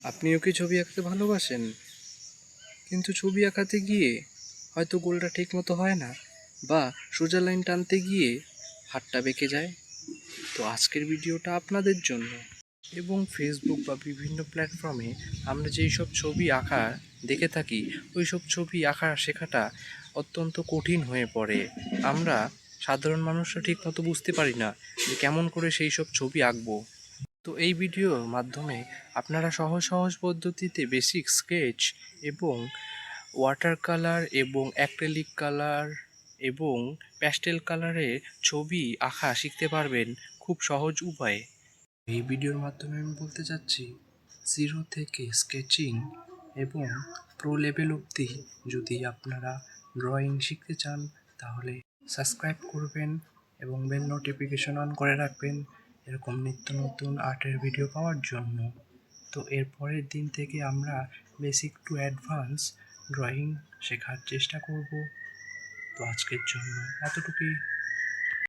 আপনিও কি ছবি আঁকতে ভালোবাসেন? কিন্তু ছবি আঁকাতে গিয়ে হয়তো গোলটা ঠিক মতো হয় না, বা সোজা লাইন টানতে গিয়ে হাতটা বেঁকে যায়। তো আজকের ভিডিওটা আপনাদের জন্য। এবং ফেসবুক বা বিভিন্ন প্ল্যাটফর্মে আমরা যেই সব ছবি আঁকা দেখে থাকি, ওই সব ছবি আঁকা শেখাটা অত্যন্ত কঠিন হয়ে পড়ে। আমরা সাধারণ মানুষরা ঠিক মতো বুঝতে পারি না যে কেমন করে সেই সব ছবি আঁকবো। তো এই ভিডিওর মাধ্যমে আপনারা সহজ সহজ পদ্ধতিতে বেসিক স্কেচ এবং ওয়াটার কালার এবং অ্যাক্রিলিক কালার এবং প্যাস্টেল কালারে ছবি আঁকা শিখতে পারবেন খুব সহজ উপায়ে। এই ভিডিওর মাধ্যমে আমি বলতে চাচ্ছি, জিরো থেকে স্কেচিং এবং প্রো লেভেল অবধি যদি আপনারা ড্রয়িং শিখতে চান তাহলে সাবস্ক্রাইব করবেন এবং বেল নোটিফিকেশন অন করে রাখবেন এরকম নিত্য নতুন আর্টের ভিডিও পাওয়ার জন্য। তো এর পরের দিন থেকে আমরা বেসিক টু অ্যাডভান্স ড্রয়িং শেখার চেষ্টা করব। তো আজকের জন্য এতটুকুই।